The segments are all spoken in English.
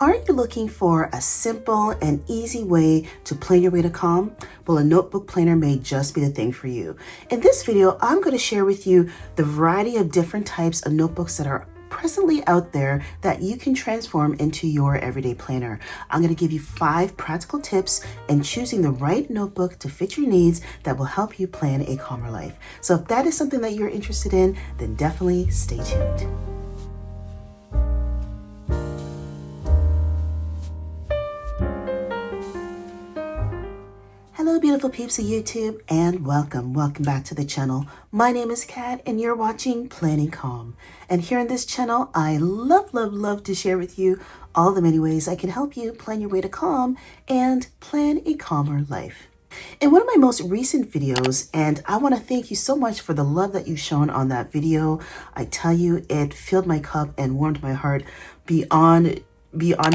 Are you looking for a simple and easy way to plan your way to calm? Well, a notebook planner may just be the thing for you. In this video, I'm going to share with you the variety of different types of notebooks that are presently out there that you can transform into your everyday planner. I'm going to give you 5 practical tips in choosing the right notebook to fit your needs that will help you plan a calmer life. So if that is something that you're interested in, then definitely stay tuned. Hello beautiful peeps of YouTube, and welcome back to the channel. My name is Kat and you're watching Planning Calm. And here on this channel, I love to share with you all the many ways I can help you plan your way to calm and plan a calmer life. In one of my most recent videos, and I want to thank you so much for the love that you've shown on that video. I tell you, it filled my cup and warmed my heart beyond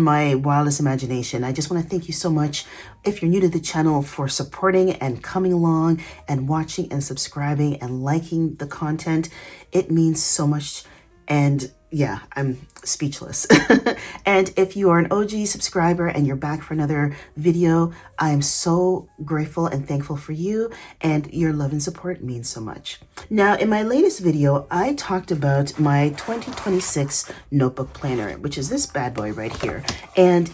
my wildest imagination. I just want to thank you so much, if you're new to the channel, for supporting and coming along and watching and subscribing and liking the content. It means so much, and yeah, I'm speechless. And if you are an OG subscriber and you're back for another video, I am so grateful and thankful for you, and your love and support means so much. Now, in my latest video, I talked about my 2026 notebook planner, which is this bad boy right here. And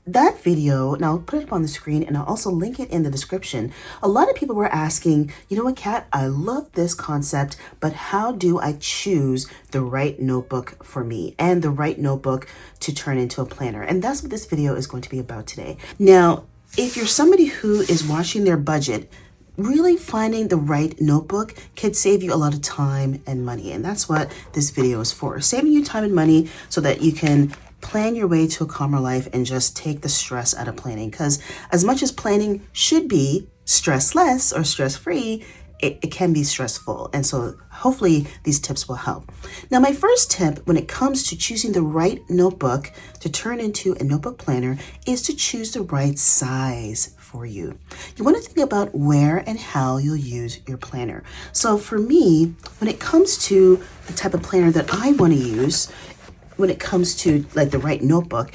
that video, and I'll put it up on the screen and I'll also link it in the description. A lot of people were asking, you know what, Kat, I love this concept, but how do I choose the right notebook for me and the right notebook to turn into a planner? And that's what this video is going to be about today. Now, if you're somebody who is watching their budget, really finding the right notebook could save you a lot of time and money. And that's what this video is for, saving you time and money so that you can plan your way to a calmer life and just take the stress out of planning. Because as much as planning should be stressless or stress-free, it can be stressful. And so hopefully these tips will help. Now, my first tip when it comes to choosing the right notebook to turn into a notebook planner is to choose the right size for you. You want to think about where and how you'll use your planner. So for me, when it comes to the type of planner that I want to use, when it comes to like the right notebook,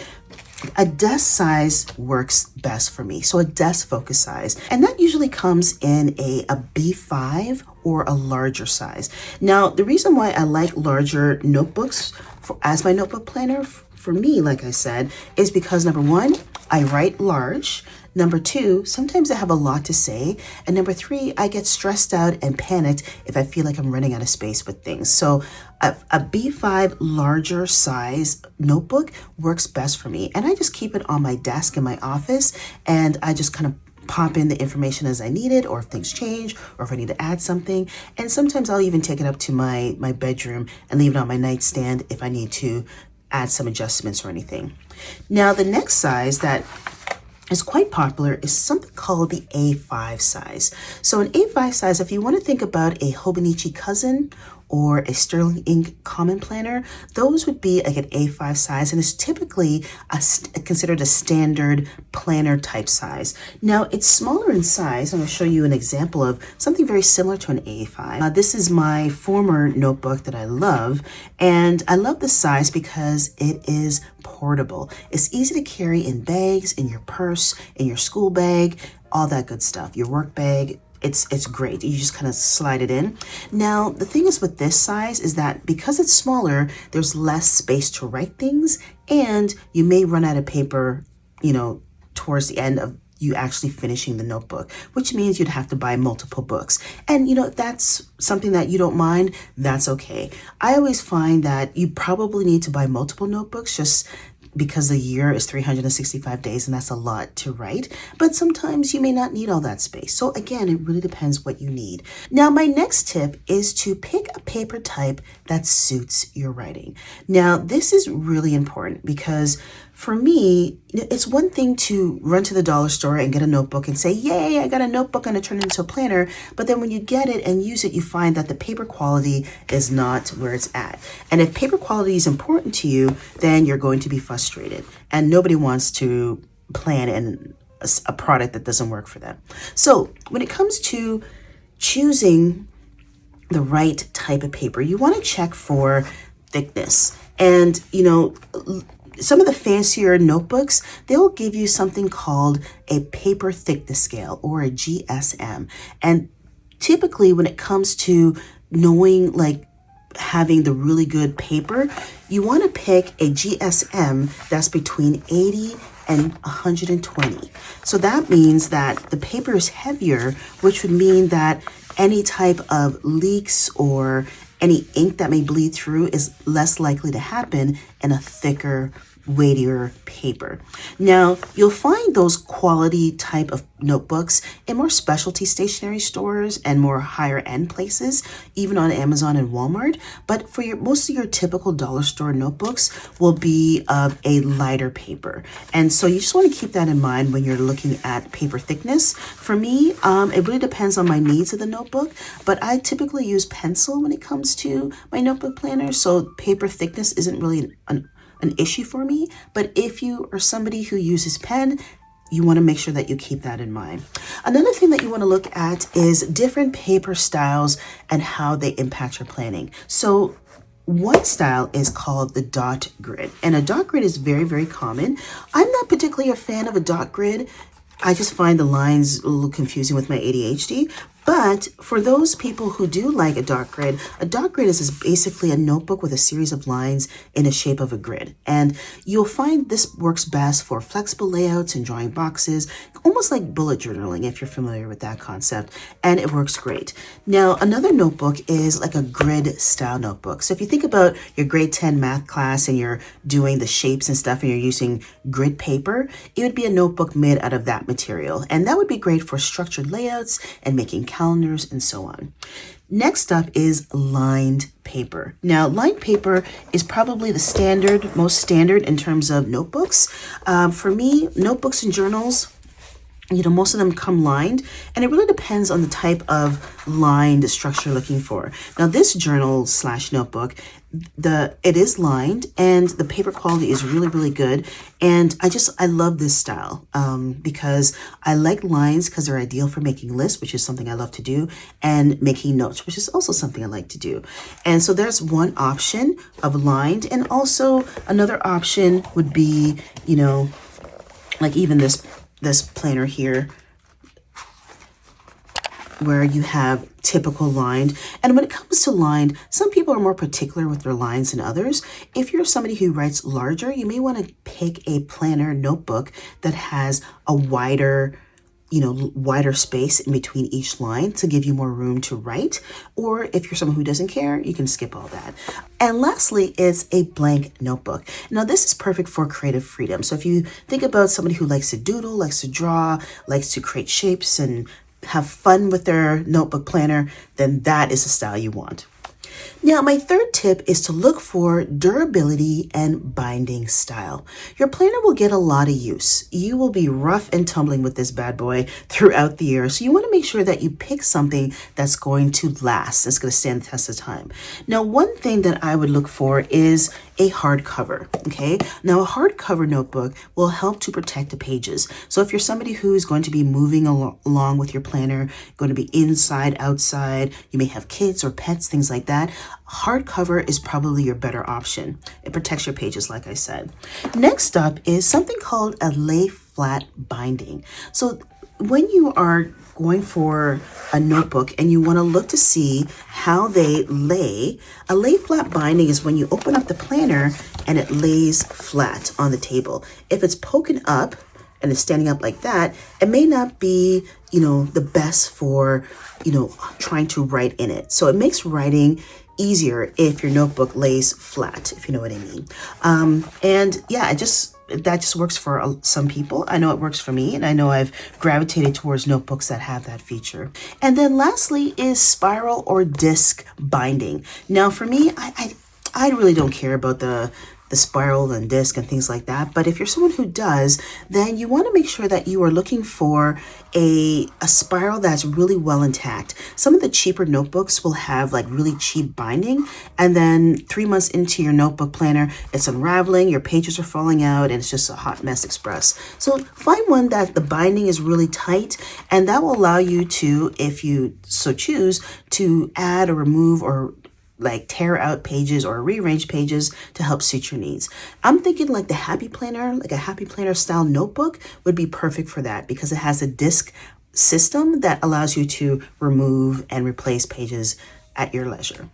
a desk size works best for me. So a desk focus size, and that usually comes in a B5 or a larger size. Now, the reason why I like larger notebooks as my notebook planner for me, like I said, is because number one, I write large. Number two, sometimes I have a lot to say. And number three, I get stressed out and panicked if I feel like I'm running out of space with things. So a B5 larger size notebook works best for me. And I just keep it on my desk in my office, and I just kind of pop in the information as I need it, or if things change, or if I need to add something. And sometimes I'll even take it up to my bedroom and leave it on my nightstand if I need to add some adjustments or anything. Now, the next size that is quite popular is something called the A5 size. So an A5 size, if you want to think about a Hobonichi Cousin or a Sterling Ink Common Planner, those would be like an A5 size, and it's typically considered a standard planner type size. Now, it's smaller in size. I'm going to show you an example of something very similar to an A5. This is my former notebook that I love, and I love this size because it is portable. It's easy to carry in bags, in your purse, in your school bag, all that good stuff, your work bag. It's great. You just kind of slide it in. Now, the thing is with this size is that because it's smaller, there's less space to write things, and you may run out of paper, towards the end of you actually finishing the notebook, which means you'd have to buy multiple books. And if that's something that you don't mind, that's okay. I always find that you probably need to buy multiple notebooks just because the year is 365 days, and that's a lot to write. But sometimes you may not need all that space. So again, it really depends what you need. Now, my next tip is to pick a paper type that suits your writing. Now, this is really important because for me, it's one thing to run to the dollar store and get a notebook and say, yay, I got a notebook, I'm gonna turn it into a planner. But then when you get it and use it, you find that the paper quality is not where it's at. And if paper quality is important to you, then you're going to be frustrated. And nobody wants to plan in a product that doesn't work for them. So when it comes to choosing the right type of paper, you wanna check for thickness. And some of the fancier notebooks, they'll give you something called a paper thickness scale, or a GSM. And typically when it comes to knowing, like, having the really good paper, you want to pick a GSM that's between 80 and 120. So that means that the paper is heavier, which would mean that any type of leaks or any ink that may bleed through is less likely to happen in a thicker, weightier paper. Now, you'll find those quality type of notebooks in more specialty stationery stores and more higher end places, even on Amazon and Walmart. But for most of your typical dollar store notebooks will be of a lighter paper. And so you just want to keep that in mind when you're looking at paper thickness. For me, it really depends on my needs of the notebook, but I typically use pencil when it comes to my notebook planner. So paper thickness isn't really an issue for me. But if you are somebody who uses pen, you want to make sure that you keep that in mind. Another thing that you want to look at is different paper styles and how they impact your planning. So one style is called the dot grid, and a dot grid is very, very common. I'm not particularly a fan of a dot grid. I just find the lines a little confusing with my ADHD. But for those people who do like a dot grid is basically a notebook with a series of lines in the shape of a grid. And you'll find this works best for flexible layouts and drawing boxes, almost like bullet journaling if you're familiar with that concept. And it works great. Now, another notebook is like a grid style notebook. So if you think about your grade 10 math class and you're doing the shapes and stuff and you're using grid paper, it would be a notebook made out of that material. And that would be great for structured layouts and making calendars and so on. Next up is lined paper. Now, lined paper is probably the most standard in terms of notebooks. For me, notebooks and journals, most of them come lined, and it really depends on the type of lined structure you're looking for. Now, this journal / notebook, it is lined, and the paper quality is really, really good. And I love this style because I like lines because they're ideal for making lists, which is something I love to do, and making notes, which is also something I like to do. And so there's one option of lined, and also another option would be, like even this planner here, where you have typical lined. And when it comes to lined, some people are more particular with their lines than others. If you're somebody who writes larger, you may want to pick a planner notebook that has a wider space in between each line to give you more room to write. Or if you're someone who doesn't care, you can skip all that. And lastly is a blank notebook. Now, this is perfect for creative freedom. So if you think about somebody who likes to doodle, likes to draw, likes to create shapes and have fun with their notebook planner, then that is the style you want. Now, my third tip is to look for durability and binding style. Your planner will get a lot of use. You will be rough and tumbling with this bad boy throughout the year. So you want to make sure that you pick something that's going to last, that's going to stand the test of time. Now, one thing that I would look for is a hardcover, okay? Now, a hardcover notebook will help to protect the pages. So if you're somebody who's going to be moving along with your planner, going to be inside, outside, you may have kids or pets, things like that, hardcover is probably your better option. It protects your pages, like I said. Next up is something called a lay flat binding. So when you are going for a notebook and you want to look to see how they lay, a lay flat binding is when you open up the planner and it lays flat on the table. If it's poking up and it's standing up like that, it may not be, the best for, trying to write in it. So it makes writing easier if your notebook lays flat, if you know what I mean. That just works for some people. I know it works for me, and I know I've gravitated towards notebooks that have that feature. And then lastly is spiral or disc binding. Now for me, I really don't care about the spiral and disc and things like that. But if you're someone who does, then you want to make sure that you are looking for a spiral that's really well intact. Some of the cheaper notebooks will have like really cheap binding, and then 3 months into your notebook planner, it's unraveling, your pages are falling out, and it's just a hot mess express. So find one that the binding is really tight, and that will allow you to, if you so choose, to add or remove or like tear out pages or rearrange pages to help suit your needs. I'm thinking like the Happy Planner, like a Happy Planner style notebook would be perfect for that because it has a disc system that allows you to remove and replace pages at your leisure.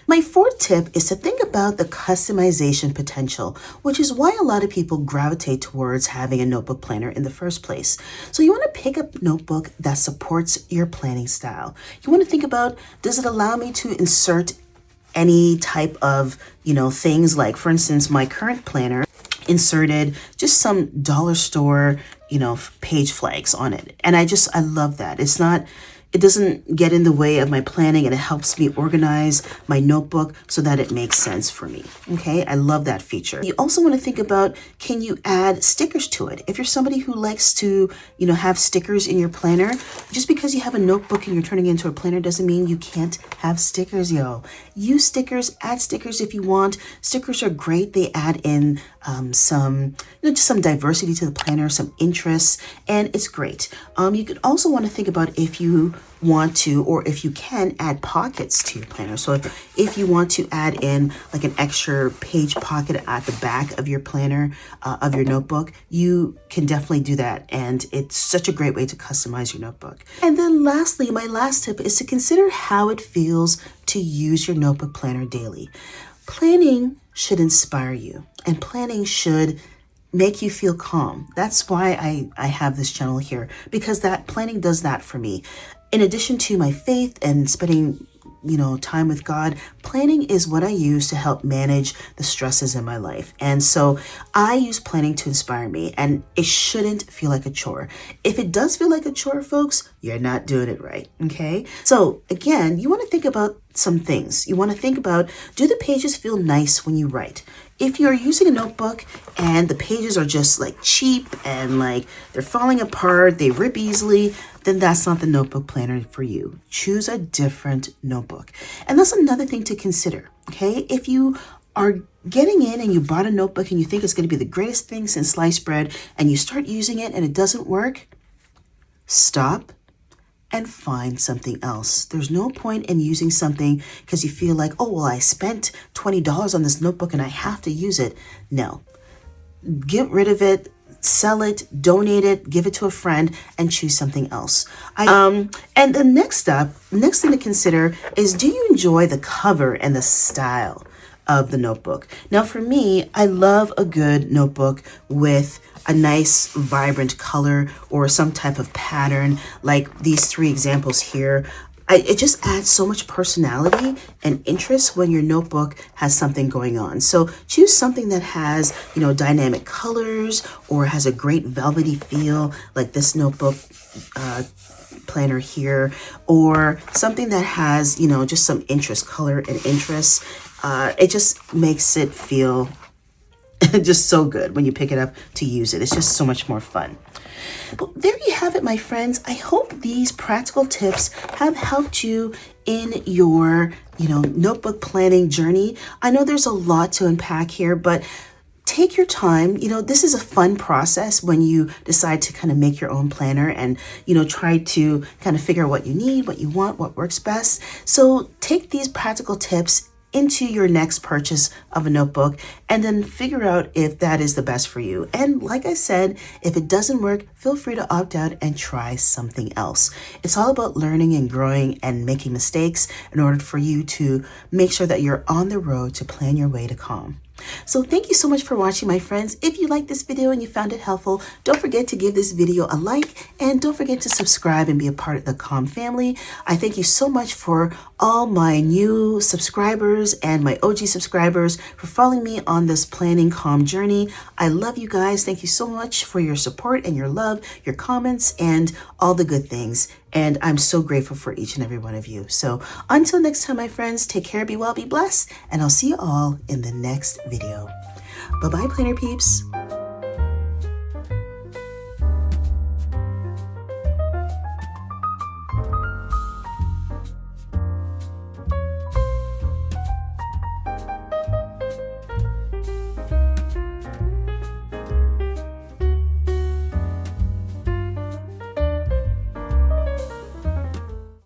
My fourth tip is to think about the customization potential, which is why a lot of people gravitate towards having a notebook planner in the first place. So you want to pick a notebook that supports your planning style. You want to think about, does it allow me to insert any type of, things like, for instance, my current planner inserted just some dollar store, page flags on it. And I love that. It doesn't get in the way of my planning, and it helps me organize my notebook so that it makes sense for me. Okay, I love that feature. You also want to think about, can you add stickers to it? If you're somebody who likes to, have stickers in your planner, just because you have a notebook and you're turning it into a planner doesn't mean you can't have stickers, yo. Use stickers, add stickers if you want. Stickers are great. They add in just some diversity to the planner, some interests, and it's great. You could also want to think about if you want to, or if you can, add pockets to your planner. So if you want to add in like an extra page pocket at the back of your planner, of your notebook, you can definitely do that. And it's such a great way to customize your notebook. And then lastly, my last tip is to consider how it feels to use your notebook planner daily. Planning should inspire you, and planning should make you feel calm. That's why I have this channel here, because that planning does that for me. In addition to my faith and spending, time with God, planning is what I use to help manage the stresses in my life. And so I use planning to inspire me, and it shouldn't feel like a chore. If it does feel like a chore, folks, you're not doing it right. Okay. So again, you want to think about some things. You want to think about, do the pages feel nice when you write? If you're using a notebook and the pages are just like cheap and like they're falling apart, they rip easily, then that's not the notebook planner for you. Choose a different notebook. And that's another thing to consider, okay? If you are getting in and you bought a notebook and you think it's going to be the greatest thing since sliced bread, and you start using it and it doesn't work, stop and find something else. There's no point in using something because you feel like, oh, well, I spent $20 on this notebook and I have to use it. No, get rid of it, sell it, donate it, give it to a friend, and choose something else. And the next thing to consider is, do you enjoy the cover and the style of the notebook? Now, for me, I love a good notebook with a nice vibrant color or some type of pattern, like these 3 examples here. It just adds so much personality and interest when your notebook has something going on. So choose something that has, dynamic colors or has a great velvety feel, like this notebook planner here, or something that has, just some interest, color and interest. It just makes it feel just so good when you pick it up to use it. It's just so much more fun. Well, there you have it, my friends. I hope these practical tips have helped you in your, notebook planning journey. I know there's a lot to unpack here, but take your time. This is a fun process when you decide to kind of make your own planner and, try to kind of figure out what you need, what you want, what works best. So take these practical tips into your next purchase of a notebook and then figure out if that is the best for you. And like I said, if it doesn't work, feel free to opt out and try something else. It's all about learning and growing and making mistakes in order for you to make sure that you're on the road to plan your way to calm. So thank you so much for watching, my friends. If you liked this video and you found it helpful, don't forget to give this video a like, and don't forget to subscribe and be a part of the Calm family. I thank you so much for all my new subscribers and my OG subscribers for following me on this planning calm journey. I love you guys. Thank you so much for your support and your love, your comments, and all the good things. And I'm so grateful for each and every one of you. So until next time, my friends, take care, be well, be blessed, and I'll see you all in the next video. Bye-bye, planner peeps.